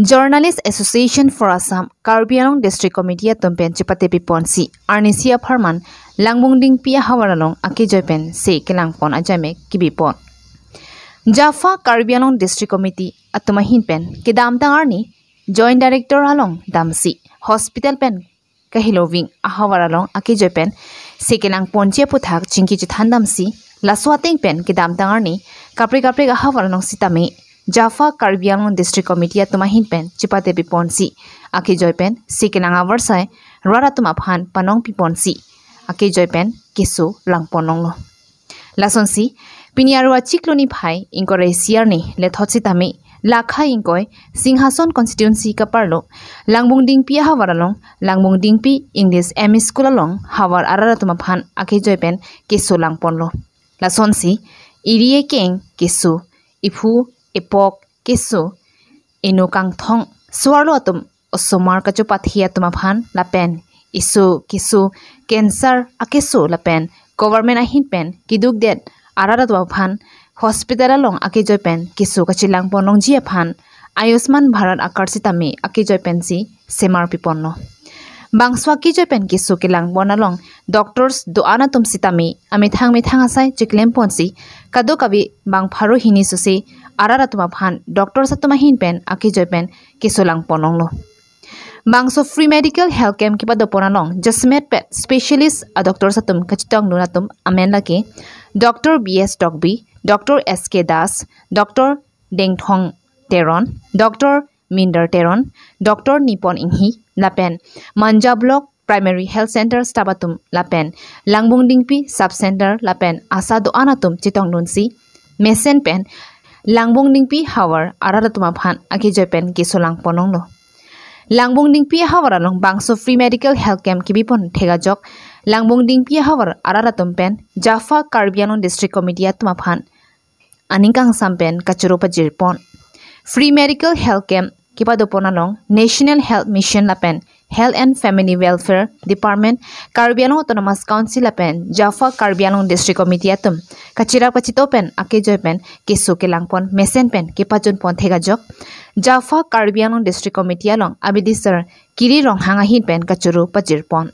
Journalist Association for Assam, Karbi Anglong District Committee at Tumpen Chipate Piponsi, Arnisia Parman, Langbungding Pia Hawaralong, Aki Jopen, Se Kelangpon Ajame, Kibipon. Jaffa Karbi Anglong District Committee at Tumahin Pen, Kidam Arni, Joint Director Along, Damsi, Hospital Pen, Kahiloving, Ahawaralong, Aki Jopen, Se Kelangpon Jeputak, Chinki Jithandamsi, Laswating Pen, Kidam Arni, Capri Ahawaralong Sitame. Jaffa Karbi Anglong District Committee at Tumahin Pen, Chipate Piponsi, Aki Joypen, Sikilang Avarsai, Rara Tumaphan, Panong Piponsi, Aki Joypen, Kisu, Langponong. Lasonsi, Piniarua Chikloni Pai, Inkore Siarni, Lethotsitame, Lakha Inkoi, Singhason Constituency Kaparlo, Langbungding Pia Hawaralong, Langbungding Pi, English ME School along, Hawar Arara Tumaphan, Aki Joypen, Kisu Langponlo. Lasonsi, Irie King, Kisu, Ipu, Epok, Kisu, Inukang Thong, Swallow atum, Osomar Kachupathia Tumaphan, Lapen, Isu, Kisu, Cancer, Akisu, Lapen, Government Ahin Pen, Kiduk Dead, Araratwaphan, Hospital along Akijopen, Kisu Kachilang Ponong Jiapan, Ayusman Bharat Akarsitame, Akijopen si, Semar Pipono. Bangswaki Jopen Kisu Kilang Bonalong, Doctors do Anatum Sitame, Amithang Mithangasai, Chiklem Ponsi, Kadokabi, Bang Paru Hinisusi, Araratwaphan, Doctors Atumahin Pen, Akijopen, Kisulang Pononglo. Bangso free medical health camp Kipadoponalong, Jasmet Pet, Specialist, a Doctor Satum, Kachitong Nunatum, Amenlake, Dr. B.S. Dogby, Dr. S.K. Das, Dr. Deng Thong Teron, Dr. Minder Teron, Dr. Nippon Inghi, Lapen, Manja Block, Primary Health Center Stabatum, Lapen, Langbungdingpi, Sub-Center, Lapen, Asado Anatum, Chitong Nunsi, Mesen Pen, Langbungdingpi, Hawar, Aratumaphan, Akijopen, Kisulang Pononglo. Langbungdingpi, Hawaralong, Bangso Free Medical Health Camp Kibipon, Tegajok, Langbungdingpi, Hawar, Aratum Pen, Jaffa Karbi Anglong District Committee at Tumaphan, Aningkang Sampen, Kachurupa Jirpon. Free Medical Health Camp Kipadoponalong, National Health Mission Lapen, Health and Family Welfare Department, Karbi Anglong Autonomous Council Lapen, Jaffa Karbi Anglong District Committee atum, Kachira Pachitopen, Akejopen, Kisu Kelangpon, Mesenpen, Kipajunpon Tegajok, Jaffa Karbi Anglong District Committee along, Abidisar, Kiri Rong Hangahin Pen, Kachuru Pajirpon.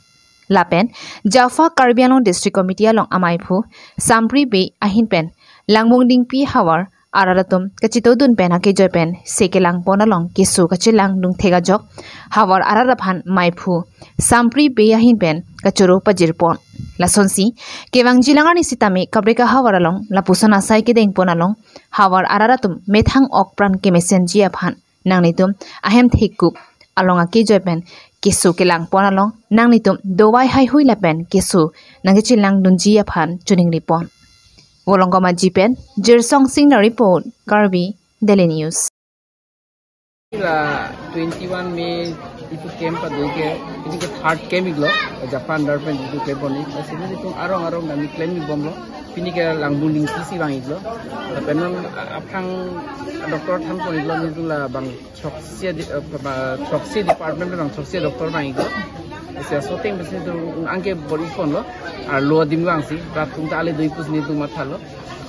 Lapen, Jaffa Karbi Anglong District Committee along Amaipu, Sampri Bay Ahin Pen, Langbungdingpi Hawar, Araratum, Kachitodun Pen, Akejopen, Sekelang Ponalong, Kisu Kachilang Dung Tegajok, Hawar Araraphan, Maipu, Sampri Bay Ahin Pen, Kachuru Pajirpon. Lasonsi, Kevang Jilangani Sitame, Kabrika Hawaralong, Lapusana Saikideng Ponalong, Hawar Araratum, Methang Okpran Kemesen Jiaphan, Nangnitum, Ahem Thikup, along Akejopen, Kisu Kelang Ponalong, Nangnitum, Dowai Hai Hui Lapen, Kisu, Nangachilang Dunjiaphan, Tuning Ripon. Wolongoma Jipen, Jirsong Singh report, Karbi, Daily News. 21 May itu camp aduke ini ke third camp iglo Japan Department itu camp oni sini itu arong nami claim bomlo pini ke Langbungding PC bang iglo penon aphang doktor tham ko iglo itu la bang choksi department bang choksi doktor bang iglo sia shooting besi itu angke bori phone lo ar lo dim bang si rat tung ta ale dui pus ni tu mathalo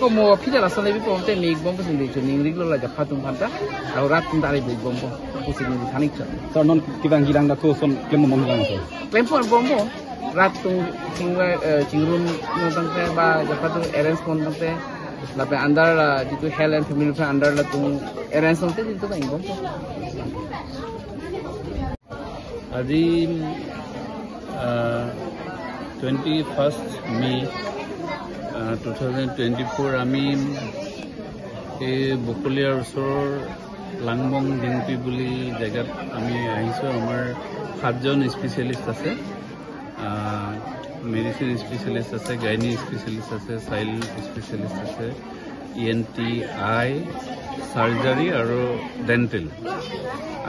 ko mo phida la sole bi pomte mig bom pus ni chu ning riglo la jafa tung phanta ar rat tung ta ale dui bom bom pus ni thanik cha so non kibang gilang da ko son klem mom yang so klem phone bom bom rat tung chingrun no tangte ba jafa tu arrange phone tangte la pe andar jitu health and family fe andar la tung arrange tangte jitu ba bom আজি 21st May 2024 আমি এই বকলিয়াৰ ওচৰৰ লাংবং ডিংপি বুলি জেগাত আমি আহিছো আমাৰ 7জন স্পেশালিষ্ট আছে মেডিসিন স্পেশালিষ্ট আছে গাইনি স্পেশালিষ্ট আছে চাইল্ড স্পেশালিষ্ট আছে ইএনটি আই সার্জারি আৰু ডেন্টেল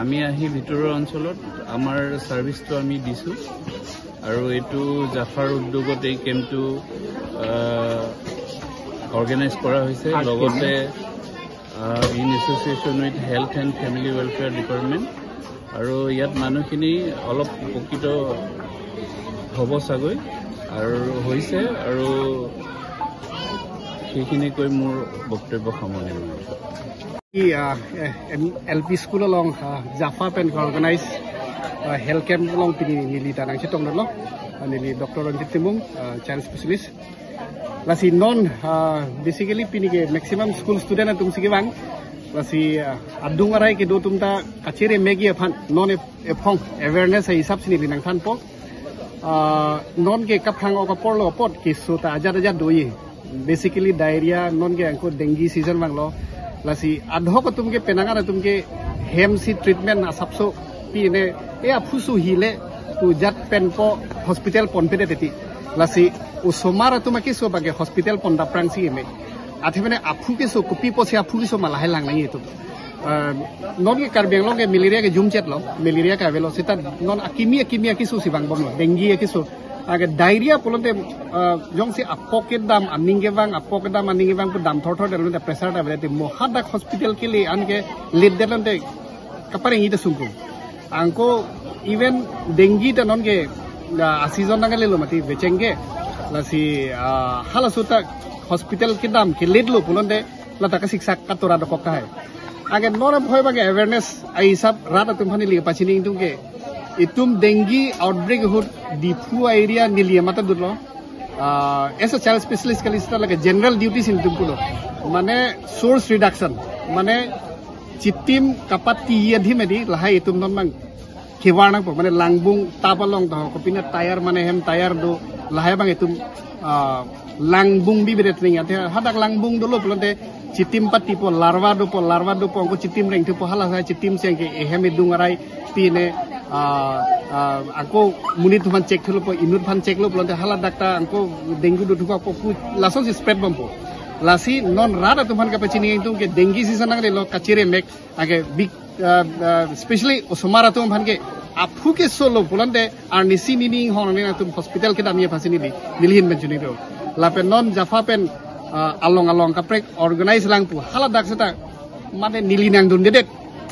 আমি আহি ভিতৰৰ অঞ্চলত আমাৰ সার্ভিসটো আমি দিছো আৰু এটো জাফাৰ উদ্যোগত এই কেম্পটো অৰ্গানাইজ কৰা হৈছে লগতে in association with health and family welfare department আৰু ইয়াত মানুহখিনি অলপ উপকৃত হ'ব চাগৈ আৰু হৈছে আৰু সেইখিনি কৈ মোৰ বক্তব্য সামৰণি মাৰিছোঁ। LP school along Jaffa pen organize health camp along pini nili tanang chitong lo nili Dr. Ranjit Timung child specialist lasi non basically pini ke maximum school student atum sige bang lasi adung arai ke do tumta kachere megi aphan non ephong awareness ai hisab sini linang than po non ke kaphang o kapor lo pot ki suta ajar doi basically diarrhea non ke angko dengue season bang lo lasi adho ko tumke penangara tumke hemsi treatment asapso pine e afusu hile tu jat pen po hospital pon pede teti lasi usomara tumaki so bage hospital pon da prangsi me athimene afu ke so kopi po se afu ke so malahai lang nai tu non ke karbeng lo ke malaria ke jumchet lo malaria ka velo sita non akimia ki so sibang bom lo dengue ki so aga diarrhea polonte jong si apoket dam aninge bang pu dam thor delon te pressure da belete mohadak hospital ke li anke lid delon te kapare ngi de sungku angko even dengue ta non ke season nangale lo mati bechenge lasi hala suta hospital ke dam ke lid lo polonte lata ka siksa katora do kokka hai aga non bhoy bage awareness ai sab rata tumhani li pachini indunge itum dengue outbreak hut dipu area nilia mata durlo as a child specialist kalista like general duties in tumpulo mane source reduction mane chitim kapati yadhi medi lahai itum non mang khiwarna po mane langbung tapalong to kopina tire mane hem tire do lahai bang itum langbung bi beretring ate hadak langbung dolo plonte chitim pati po larva do po ko chitim reng tu po hala sa chitim sengke hem dungarai pine aku munit tuhan cek dulu po inut fan cek lo pelonte hala dakta angko dengue do thuka po langsung si spread bompo lasi non rada tuhan kapacini itu ke dengue season nang lo kacire mek age big especially osomara tuhan ke apu ke solo pelonte arnisi nini hon ni tum hospital ke damia fasini di nilhin benjuni do lapen non Jaffa pen along kaprek organize lang pu hala dak seta mane nilinang dun dedet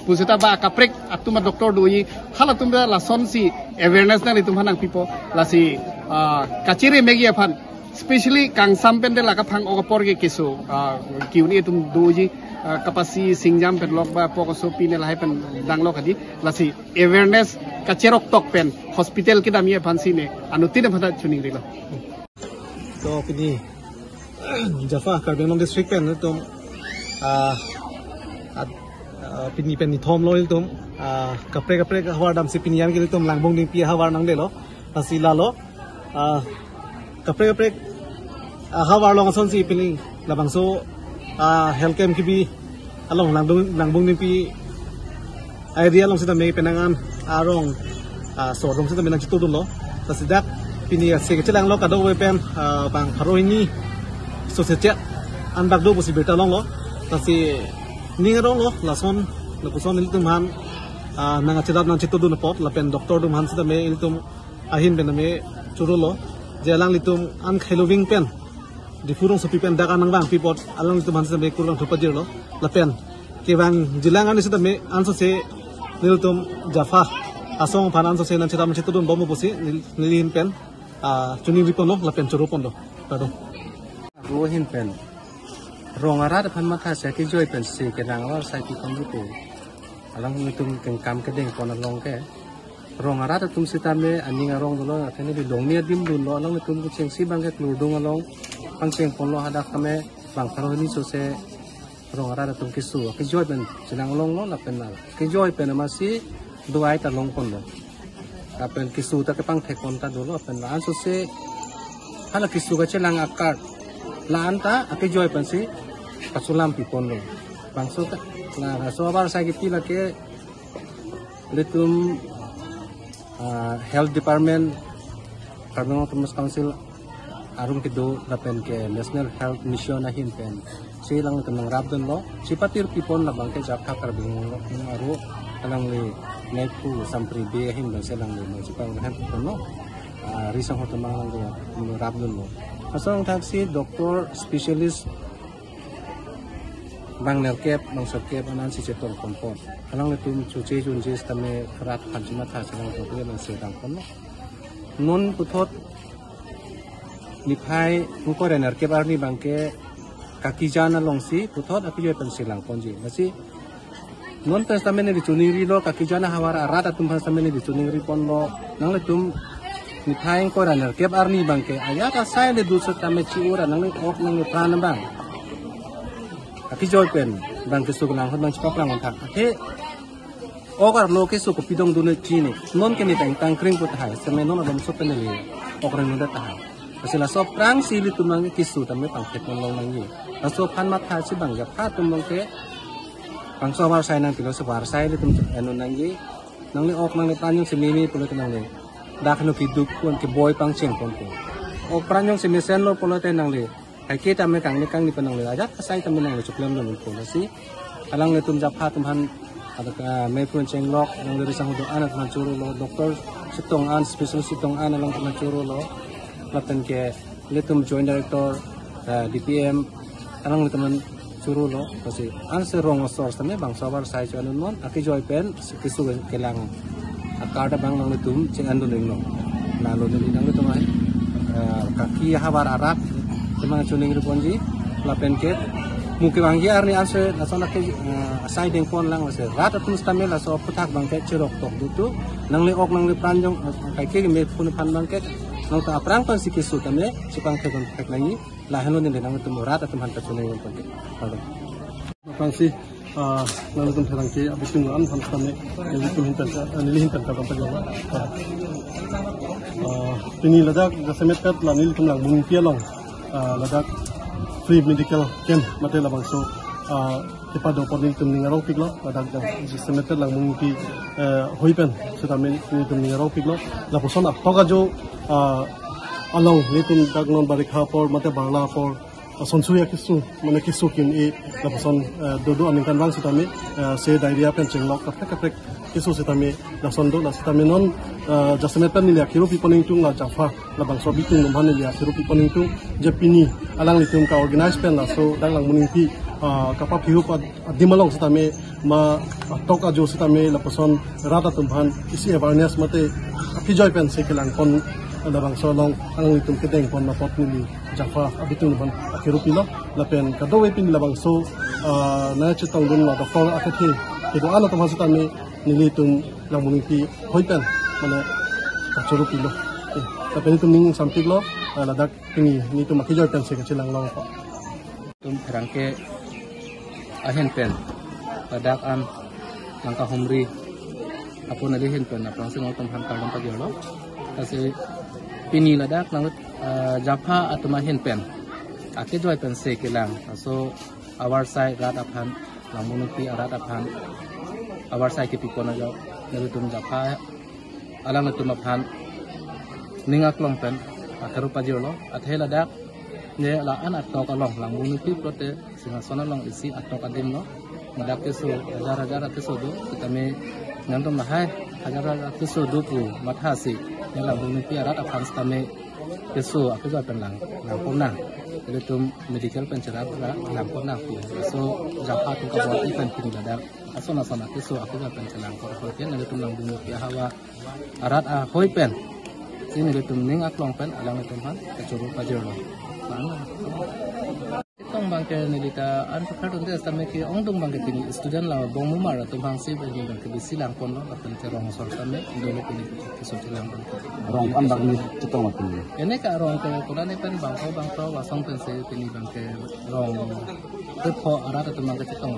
pusita ba kaprek atuma doktor doi hala tumda la sonsi awareness na litum hanang pipo lasi kacire megi aphan especially kang sampen de la ka phang okapor ge keso kiuni tum doji kapasi singjam pen lok ba pokoso pine la pen danglo kadi lasi awareness kacerok tok pen hospital ki damia phansi ne anutin phata chuning rilo so pini Jaffa Karbeng district pen tum pini pen ni thom loil tum kapre hawar dam si pinian ke tum langbong ding pi hawar nang de lo asila lo kapre hawar long son si pini labang so health camp ki bi along langbong ding pi idea long sita me penangan arong so rong sita menang chitu lo tasidak pini se ke lang lo ka do we pen bang haroini so se chat an bak do bosi beta long lo tasi ningarong lo lason lapuson ilitum han nang achidat nang chitu du pot lapen doktor dum han sita me ilitum ahin ben me churulo jelang litum an khailoving pen difurong sopi pen daga nang bang pipot alang litum han sita me kurang thupajir lo lapen kebang jilang an sita me anso se ilitum Jaffa asong phan anso se nang chitam chitu dun bomo bosi nilin pen chuni ripon lo lapen churupon lo tado ruhin pen rongara da phan matha se ki joy pen se ke rangwar sai ki kon rupo alang tum keng kam ke deng kon along ke rongara da tum sita me aning arong lo athene bi long ne dim dun lo alang tum ku cheng si bang ke klur dong along pang cheng pon lo hada kame bang kharo ni so se rongara da tum ki su ki joy pen chenang long lo la pen na ki joy pen ma si duai ta long kon lo apen ki su ta ke pang thek kon ta do lo pen la so se hala ki su ga chelang akar laanta ake joy pansi kasulam pipon lo bangso ta na so bar sa giti la ke litum health department Karbeng Autonomous Council arum ke do lapen ke national health mission na hin pen silang tenang rabdon lo sipatir pipon la bangke Jaffa Karbeng lo aru alang le nepu sampri be hin bang selang le mo sipang han pipon lo risang hotamang lo rabdon lo asong taksi doktor spesialis bang nerkep bang sokep anan si cetor kompon alang letum cuci junjis tame kerat kanjima tha selang to ke nang sedang kon non puthot niphai ko re nerkep arni bangke kaki jana long si putot aki joy pen silang ponji nasi non pen stamen ni chuning ri lo kaki jana hawara rata tum pen stamen ni chuning ri pon lo nang le tum mithai ko raner kep arni bangke ayat asai le du tame chi ura nang le ok nang le pran bang kaki joy pen bang ke suk nang bang chpak lang thak the ogar lo ke suk pidong du ne chi ni non ke ni tang kring put hai same non adom so pen le ok rang no ta hai asila so prang sili tumang kisu tame pang ket long nang ni aso phan mat tha chi bang ya pha tum long ke pang so war sai nang tilo so war sai le tum anu nang yi nang le ok nang le tan yung simi mi pulo nang le dak no ki duk kon ke boy pang cheng kon ko ok pran yung simi sen lo pulo te nang le hai ke tame kang ni panang le aja sai tame nang le chuklem lo ko si alang le tum ja pha tum han ada me pun cheng lok nang le sang do anak man churu lo doktor sitong an special sitong an alang man churu lo laten ke letum joint director DPM alang le teman churu lo kasi answer wrong source tame bang sabar sai chanu non aki joy pen kisu kelang akada bang nang letum cheng andu ning lo na lo ni nang letum ai kaki habar arak temang chuning ri ponji lapen ke muke bang ye arni answer nasona ke asai deng pon lang se rat atun stamel aso putak bang ke chirok tok dutu nang le ok nang le pranjong kai ke me phun phan bang ke nang ta aprang pan sikisu tame sipang ke kon thak nai la hanon ni nang tum rat atum han ta chuning pon ke Pang si nang tum tharang ke abitung an han tame ni tum hinta ni hinta ka pang jawa ini ladak gasemet kat la nil tum lang bung pia long ladak free medical camp mate labang so kepa do pon tum ni ngarong piklo ladak gasemet kat lang bung pi hoipen setamen ni tum ni ngarong piklo la poson ap toga jo along ni tum dak non barikha por mate bangla por sonsuya kisu mane kisu kin e la poson dodo amin kan bang sitame se diarrhea pen chenglok kapek kisu sitame la sondo la sitame non jasmet pen ni la kiru pi poning tung la jafa la bang so bitung nom han ni la kiru pi poning tung jepini alang litum ka organize pen la so dang lang muning pi kapap hiu pa dimalong sitame ma tok ajo sitame la poson rata tumhan isi awareness mate akijoy pen se kelang kon la bang so long ang litum kedeng pon na pot ni jafa abitung ban akiru pi lo la pen kadowe pin la bang so na chitong dun la doktor akati ke do ana tumhan sitame nilitum lang muning pi hoipen mana kacuru pi lo tapi ni tum ning sampik lo ladak ini ni tum akijoy pen se kelang long ko tum rangke ahen pen ladak an langka humri apu nali hen pen apang sing tum han kalam pa lo kasi pini ladak nang japa atuma hen pen ake joy pen se kelang so our side rat aphan lamun pi arat aphan our side ke pikona jo nelu tum japa alang tum aphan ningak long pen akaru pa lo athe ladak ne la an atok along lamun pi prote singasona long isi atok adim lo ngadak ke so hajar ke so do kitame ngandom na hai hajar ke so do pu mathasi ne lamun pi arat aphan stame ke so aku jo pen lang pona le tum medical pen chara lang pona pu so japa tum ka boti pen pin ladak asona sona ke so aku jo pen chalang ko ke ne tum lang bung pi hawa arat a hoi pen sini le tum ning aklong pen alang tum han ke churu pa lo itong bangke nilita an pakar tunde stame ki ongdong bangke tini student la bong mumar tum hang si bagi bangke bisi lang pon lo akan terong sor stame dole pini kiso tilang pon rong an bang ni chitong ma pini ene ka rong ke kurane pen bangko wasong pen se pini bangke rong te pho ara tum bangke chitong